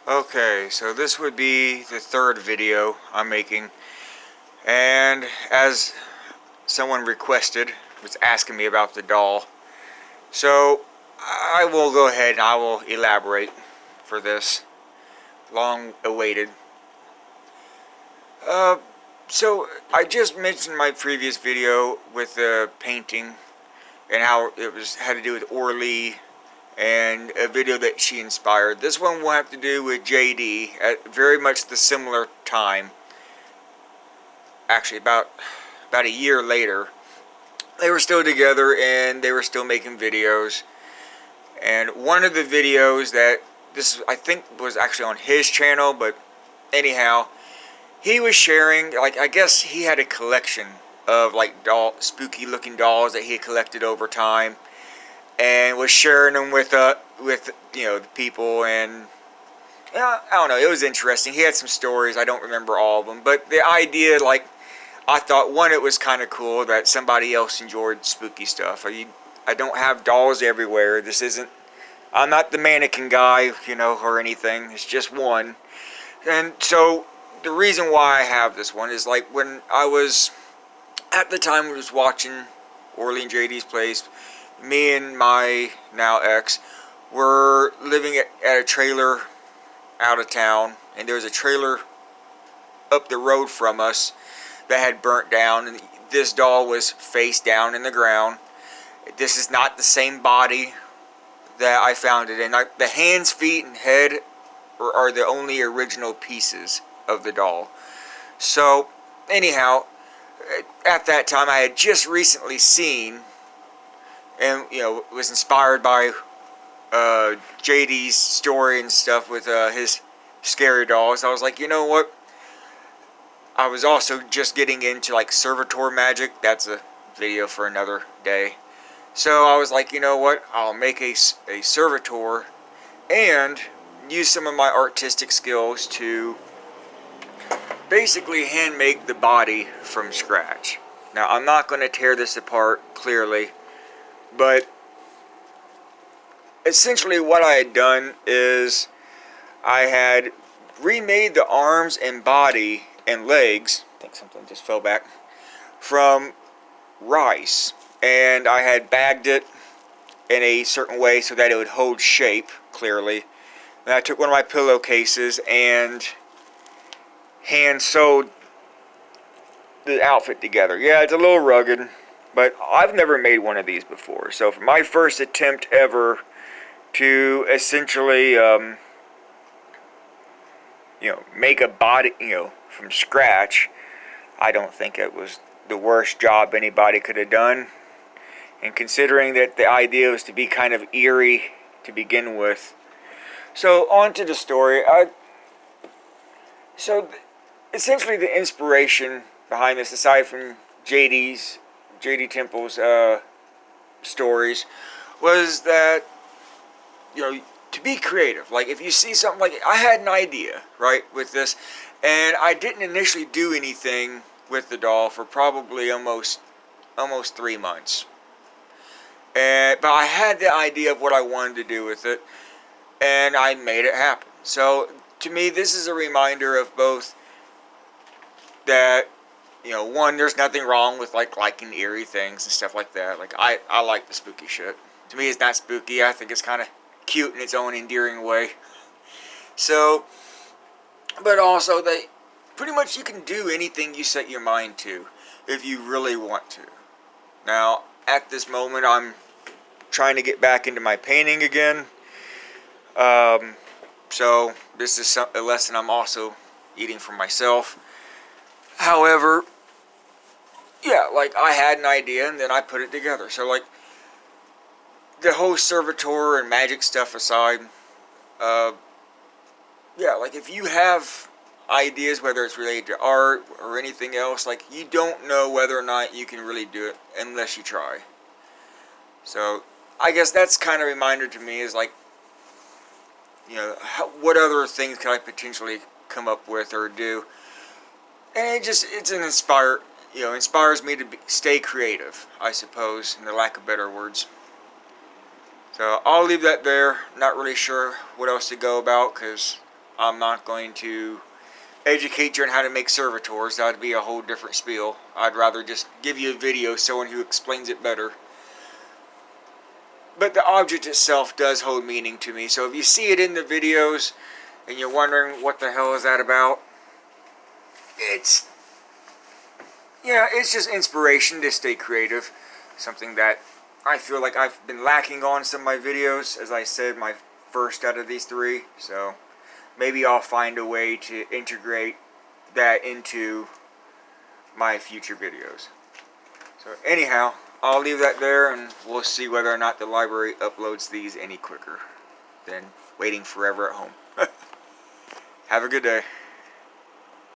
Okay, so this would be the third video I'm making, and as someone requested, was asking me about the doll, so I will go ahead and I will elaborate for this long awaited. So I just mentioned my previous video with the painting and how it had to do with Orly and a video that she inspired. This one will have to do with JD at very much the similar time. Actually, about a year later, they were still together and they were still making videos. And one of the videos that this I think was actually on his channel, but anyhow, he was sharing, like, I guess he had a collection of like spooky looking dolls that he had collected over time, and was sharing them with the people. And I don't know, it was interesting. He had some stories, I don't remember all of them, but the idea, like, I thought, one, it was kind of cool that somebody else enjoyed spooky stuff. I don't have dolls everywhere. This isn't, I'm not the mannequin guy, or anything. It's just one. And so the reason why I have this one is, like, when I was, at the time I was watching Orly and JD's place, me and my now ex were living at a trailer out of town, and there was a trailer up the road from us that had burnt down, and this doll was face down in the ground. This is not the same body that I found it in. The hands, feet, and head are the only original pieces of the doll. So anyhow, at that time I had just recently seen, and was inspired by JD's story and stuff with his scary dolls. I was like, you know what? I was also just getting into like Servitor magic. That's a video for another day. So I was like, you know what? I'll make a Servitor and use some of my artistic skills to basically hand make the body from scratch. Now, I'm not going to tear this apart clearly, but essentially what I had done is I had remade the arms and body and legs, I think something just fell back, from rice, and I had bagged it in a certain way so that it would hold shape clearly. And I took one of my pillowcases and hand sewed the outfit together. Yeah, it's a little rugged, but I've never made one of these before. So for my first attempt ever to essentially make a body, from scratch, I don't think it was the worst job anybody could have done. And considering that the idea was to be kind of eerie to begin with. So on to the story. Essentially the inspiration behind this, aside from JD Temple's stories, was that, to be creative. Like, if you see something, like, I had an idea, right, with this, and I didn't initially do anything with the doll for probably almost 3 months. But I had the idea of what I wanted to do with it, and I made it happen. So to me, this is a reminder of both that, one, there's nothing wrong with liking eerie things and stuff like that. Like, I like the spooky shit. To me, it's not spooky. I think it's kind of cute in its own endearing way. So, but also that pretty much you can do anything you set your mind to if you really want to. Now, at this moment, I'm trying to get back into my painting again. So this is a lesson I'm also eating for myself. However, yeah, like, I had an idea and then I put it together. So, like, the whole Servitor and magic stuff aside, yeah, like, if you have ideas, whether it's related to art or anything else, like, you don't know whether or not you can really do it unless you try. So I guess that's kind of a reminder to me, is like, what other things can I potentially come up with or do? And inspires me to stay creative, I suppose, in the lack of better words. So I'll leave that there. Not really sure what else to go about, because I'm not going to educate you on how to make servitors. That would be a whole different spiel. I'd rather just give you a video, someone who explains it better. But the object itself does hold meaning to me. So if you see it in the videos and you're wondering what the hell is that about, it's just inspiration to stay creative. Something that I feel like I've been lacking on some of my videos. As I said, my first out of these 3. So maybe I'll find a way to integrate that into my future videos. So anyhow, I'll leave that there, and we'll see whether or not the library uploads these any quicker than waiting forever at home. Have a good day.